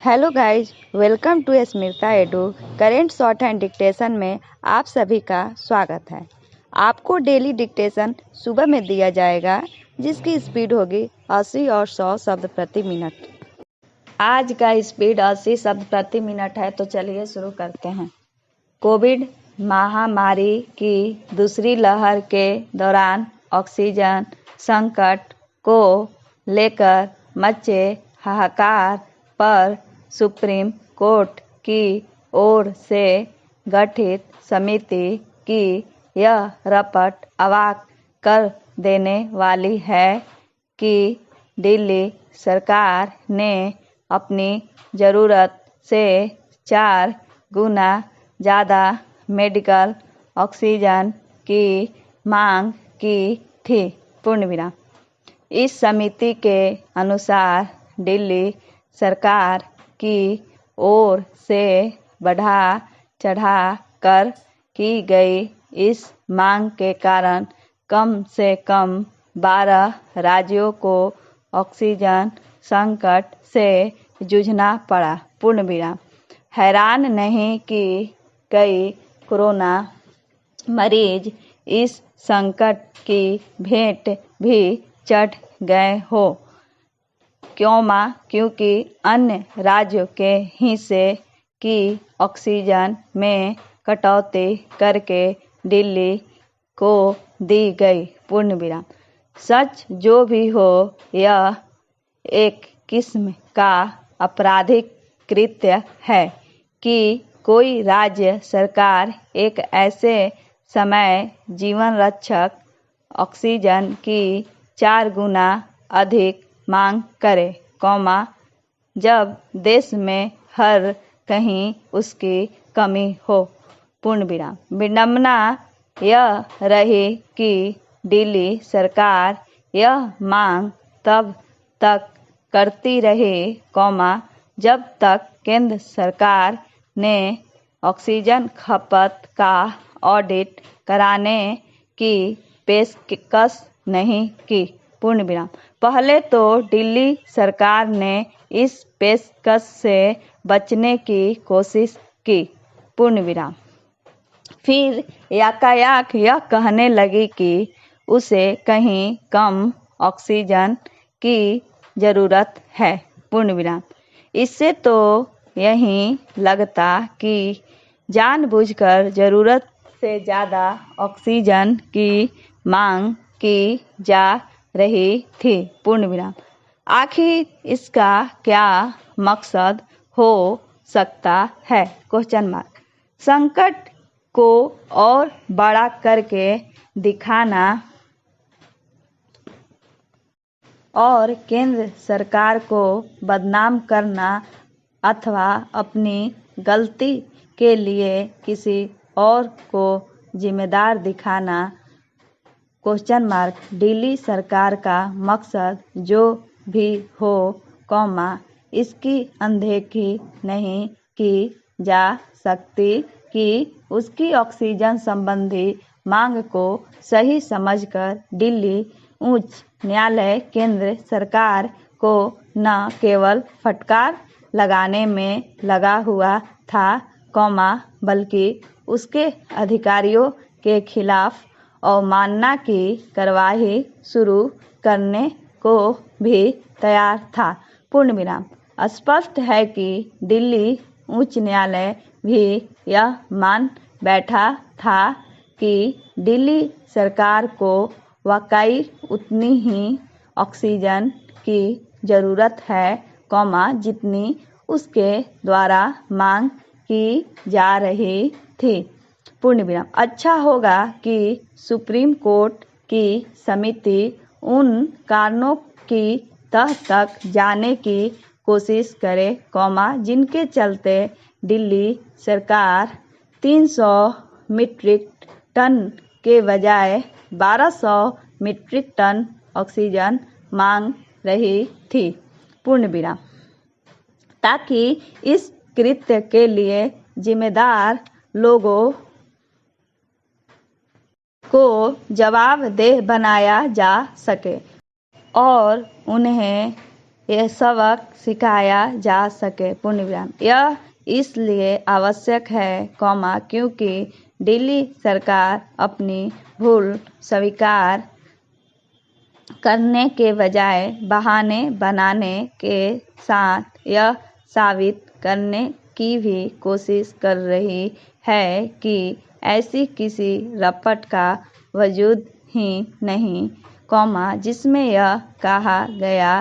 Hello guys, welcome to Smita edu. Current short hand dictation में आप सभी का स्वागत है। आपको डेली डिक्टेशन सुबह में दिया जाएगा, जिसकी स्पीड होगी 80 और 100 शब्द प्रति मिनट। आज का स्पीड 80 शब्द प्रति मिनट है, तो चलिए शुरू करते हैं। कोविड महामारी की दूसरी लहर के दौरान ऑक्सीजन संकट को लेकर मचे हाहाकार पर सुप्रीम कोर्ट की ओर से गठित समिति की यह रिपोर्ट अवाक कर देने वाली है कि दिल्ली सरकार ने अपनी ज़रूरत से 4 गुना ज़्यादा मेडिकल ऑक्सीजन की मांग की थी। पूर्णविराम। इस समिति के अनुसार दिल्ली सरकार की ओर से बढ़ा चढ़ा कर की गई इस मांग के कारण कम से कम 12 राज्यों को ऑक्सीजन संकट से जूझना पड़ा। पूर्णविराम। हैरान नहीं कि कई कोरोना मरीज इस संकट की भेंट भी चढ़ गए हो, क्योंकि अन्य राज्यों के हिस्से की ऑक्सीजन में कटौती करके दिल्ली को दी गई। पूर्णविराम। सच जो भी हो, यह एक किस्म का आपराधिक कृत्य है कि कोई राज्य सरकार एक ऐसे समय जीवन रक्षक ऑक्सीजन की 4 गुना अधिक मांग करे, जब देश में हर कहीं उसकी कमी हो। पूर्णविराम। विडंबना यह रही कि दिल्ली सरकार यह मांग तब तक करती रही, जब तक केंद्र सरकार ने ऑक्सीजन खपत का ऑडिट कराने की पेशकश नहीं की। पूर्णविराम। पहले तो दिल्ली सरकार ने इस पेशकश से बचने की कोशिश की। पूर्णविराम। फिर यातायात यह कहने लगी कि उसे कहीं कम ऑक्सीजन की ज़रूरत है। पूर्णविराम। इससे तो यही लगता कि जानबूझकर ज़रूरत से ज़्यादा ऑक्सीजन की मांग की जा रही थी। पूर्णविराम। आखिर इसका क्या मकसद हो सकता है? संकट को और बड़ा करके दिखाना और केंद्र सरकार को बदनाम करना, अथवा अपनी गलती के लिए किसी और को जिम्मेदार दिखाना? दिल्ली सरकार का मकसद जो भी हो, इसकी अनदेखी नहीं की जा सकती कि उसकी ऑक्सीजन संबंधी मांग को सही समझकर दिल्ली उच्च न्यायालय केंद्र सरकार को न केवल फटकार लगाने में लगा हुआ था, बल्कि उसके अधिकारियों के खिलाफ अवमानना की कार्यवाही शुरू करने को भी तैयार था। पूर्णविराम। स्पष्ट है कि दिल्ली उच्च न्यायालय भी यह मान बैठा था कि दिल्ली सरकार को वाकई उतनी ही ऑक्सीजन की ज़रूरत है, जितनी उसके द्वारा मांग की जा रही थी। पूर्णविराम। अच्छा होगा कि सुप्रीम कोर्ट की समिति उन कारणों की तह तक जाने की कोशिश करे, जिनके चलते दिल्ली सरकार 300 मीट्रिक टन के बजाय 1200 मीट्रिक टन ऑक्सीजन मांग रही थी। पूर्णविराम। ताकि इस कृत्य के लिए जिम्मेदार लोगों को जवाबदेह बनाया जा सके और उन्हें यह सबक सिखाया जा सके, पूर्ण विराम। यह इसलिए आवश्यक है, क्योंकि दिल्ली सरकार अपनी भूल स्वीकार करने के बजाय बहाने बनाने के साथ यह साबित करने की भी कोशिश कर रही है कि ऐसी किसी रपट का वजूद ही नहीं, जिसमें यह कहा गया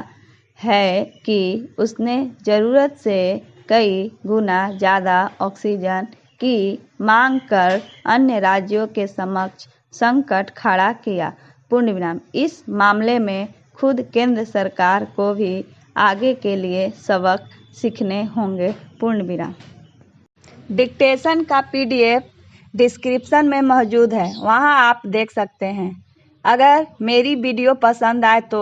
है कि उसने ज़रूरत से कई गुना ज़्यादा ऑक्सीजन की मांग कर अन्य राज्यों के समक्ष संकट खड़ा किया, पूर्ण विराम। इस मामले में खुद केंद्र सरकार को भी आगे के लिए सबक सीखने होंगे, पूर्ण विराम। डिक्टेशन का PDF डिस्क्रिप्शन में मौजूद है, वहां आप देख सकते हैं। अगर मेरी वीडियो पसंद आए तो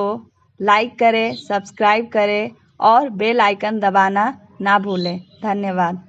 लाइक करें, सब्सक्राइब करें और बेल आइकन दबाना ना भूलें। धन्यवाद।